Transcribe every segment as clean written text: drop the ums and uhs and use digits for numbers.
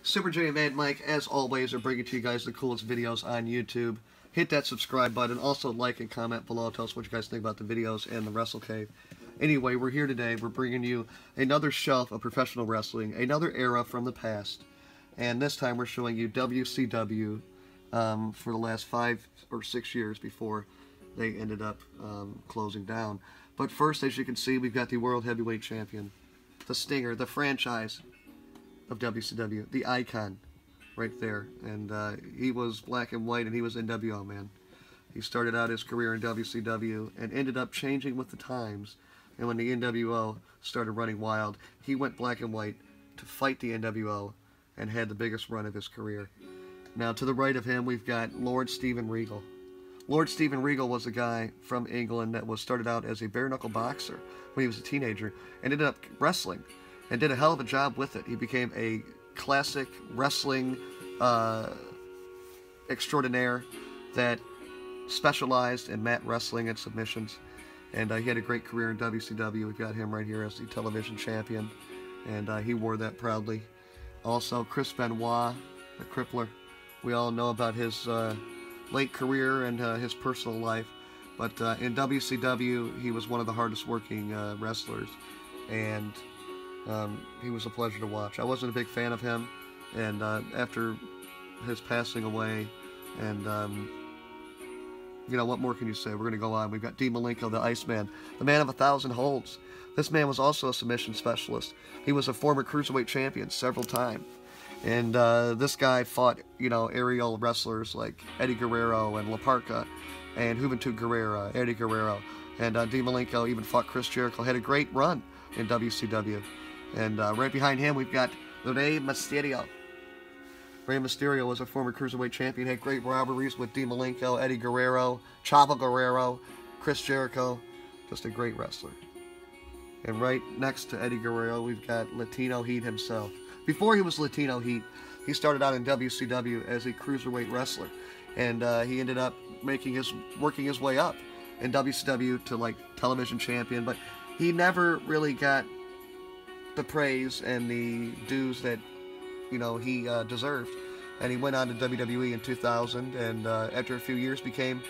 Super J and Mad Mike, as always, are bringing to you guys the coolest videos on YouTube. Hit that subscribe button. Also, like and comment below. Tell us what you guys think about the videos and the Wrestle Cave. Anyway, we're here today. We're bringing you another shelf of professional wrestling, another era from the past. And this time we're showing you WCW for the last 5 or 6 years before they ended up closing down. But first, as you can see, we've got the World Heavyweight Champion, the Stinger, the franchise of WCW, the icon right there. And he was black and white, and he was NWO, man. He started out his career in WCW and ended up changing with the times. And when the NWO started running wild, he went black and white to fight the NWO and had the biggest run of his career. Now, to the right of him, we've got Lord Steven Regal. Lord Steven Regal was a guy from England that was started out as a bare-knuckle boxer when he was a teenager and ended up wrestling and did a hell of a job with it. He became a classic wrestling extraordinaire that specialized in mat wrestling and submissions. And he had a great career in WCW. We've got him right here as the television champion, and he wore that proudly. Also, Chris Benoit, the Crippler. We all know about his late career and his personal life. But in WCW, he was one of the hardest working wrestlers. And he was a pleasure to watch. I wasn't a big fan of him. And after his passing away, and you know, what more can you say? We're going to go on. We've got Dean Malenko, the Iceman, the man of 1,000 holds. This man was also a submission specialist. He was a former cruiserweight champion several times. And this guy fought, you know, aerial wrestlers like Eddie Guerrero and La Parka and Juventud Guerrera, Eddie Guerrero. And Dean Malenko even fought Chris Jericho. Had a great run in WCW. And right behind him, we've got Rey Mysterio. Rey Mysterio was a former cruiserweight champion. Had great rivalries with Dean Malenko, Eddie Guerrero, Chavo Guerrero, Chris Jericho. Just a great wrestler. And right next to Eddie Guerrero, we've got Latino Heat himself. Before he was Latino Heat, he started out in WCW as a cruiserweight wrestler. And he ended up working his way up in WCW to like television champion. But he never really got the praise and the dues that, you know, he deserved. And he went on to WWE in 2000, and after a few years became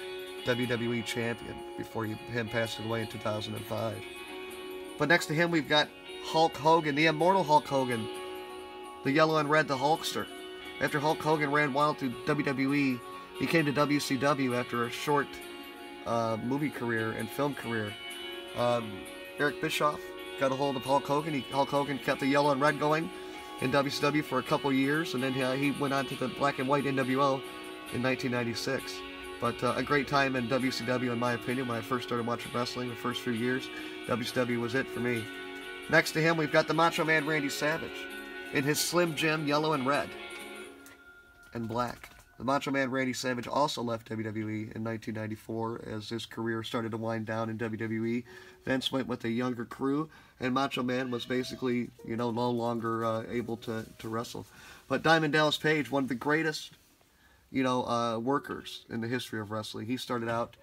WWE champion before him passing away in 2005. But next to him, we've got Hulk Hogan, the immortal Hulk Hogan, the yellow and red, the Hulkster. After Hulk Hogan ran wild through WWE, he came to WCW after a short movie career and film career. Eric Bischoff got a hold of Hulk Hogan. Hulk Hogan kept the yellow and red going in WCW for a couple years, and then he went on to the black and white NWO in 1996. But a great time in WCW, in my opinion. When I first started watching wrestling, the first few years, WCW was it for me. Next to him, we've got the Macho Man Randy Savage in his Slim Jim yellow and red and black. The Macho Man Randy Savage also left WWE in 1994 as his career started to wind down in WWE. Vince went with a younger crew, and Macho Man was basically, you know, no longer able to wrestle. But Diamond Dallas Page, one of the greatest, you know, workers in the history of wrestling. He started out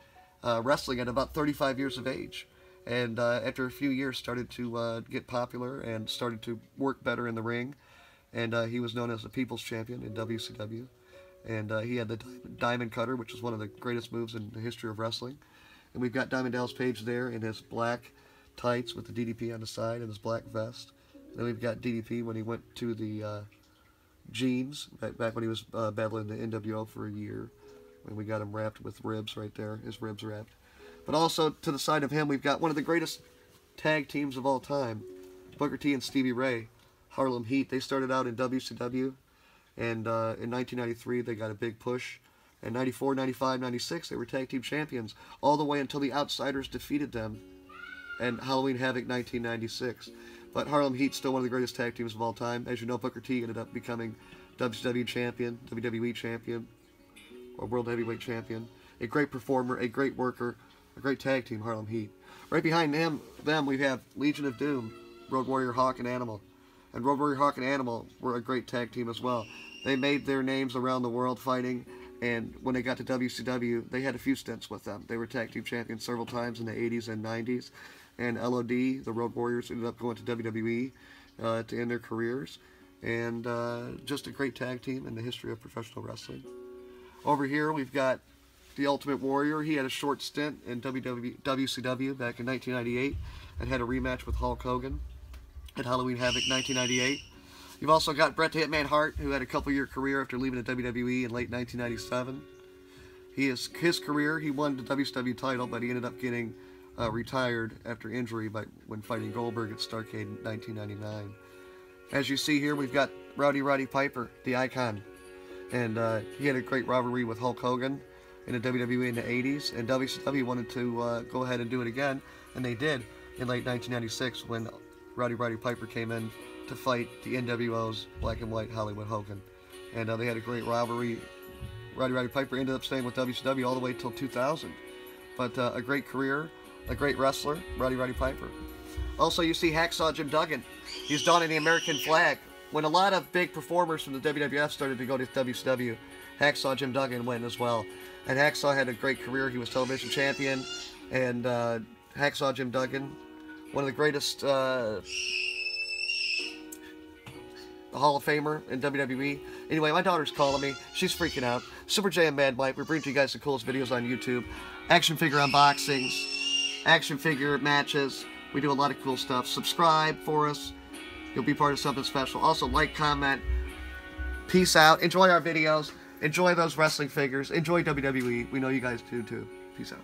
wrestling at about 35 years of age. And after a few years started to get popular and started to work better in the ring. And he was known as the People's Champion in WCW. And he had the Diamond Cutter, which is one of the greatest moves in the history of wrestling. And we've got Diamond Dallas Page there in his black tights with the DDP on the side and his black vest. And then we've got DDP when he went to the jeans, back when he was battling the NWO for a year. And we got him wrapped with ribs right there, his ribs wrapped. But also, to the side of him, we've got one of the greatest tag teams of all time, Booker T and Stevie Ray, Harlem Heat. They started out in WCW, and in 1993, they got a big push. In 94, 95, 96, they were tag team champions, all the way until the Outsiders defeated them in Halloween Havoc 1996. But Harlem Heat, still one of the greatest tag teams of all time. As you know, Booker T ended up becoming WCW champion, WWE champion, or World Heavyweight champion. A great performer, a great worker, a great tag team, Harlem Heat. Right behind them we have Legion of Doom, Road Warrior Hawk and Animal. And Road Warrior Hawk and Animal were a great tag team as well. They made their names around the world fighting, and when they got to WCW, they had a few stints with them. They were tag team champions several times in the 80s and 90s. And LOD, the Road Warriors, ended up going to WWE to end their careers. and just a great tag team in the history of professional wrestling. Over here, we've got the Ultimate Warrior. He had a short stint in WCW back in 1998 and had a rematch with Hulk Hogan at Halloween Havoc 1998. You've also got Bret the Hitman Hart, who had a couple-year career after leaving the WWE in late 1997. His career, he won the WCW title, but he ended up getting retired after injury when fighting Goldberg at Starrcade in 1999. As you see here, we've got Roddy Piper, the Icon. And he had a great rivalry with Hulk Hogan in the WWE in the 80s. And WCW wanted to go ahead and do it again. And they did in late 1996 when Roddy Piper came in to fight the NWO's Black and White Hollywood Hogan. And they had a great rivalry. Roddy Piper ended up staying with WCW all the way till 2000. But a great career, a great wrestler, Roddy Piper. Also, you see Hacksaw Jim Duggan. He's donning the American flag. When a lot of big performers from the WWF started to go to WCW, Hacksaw Jim Duggan went as well. And Hacksaw had a great career. He was television champion. And Hacksaw Jim Duggan, one of the greatest Hall of Famer in WWE. Anyway, my daughter's calling me. She's freaking out. Super J and Mad Mike. We bring to you guys the coolest videos on YouTube. Action figure unboxings. Action figure matches. We do a lot of cool stuff. Subscribe for us. You'll be part of something special. Also, like, comment. Peace out. Enjoy our videos. Enjoy those wrestling figures. Enjoy WWE. We know you guys do, too. Peace out.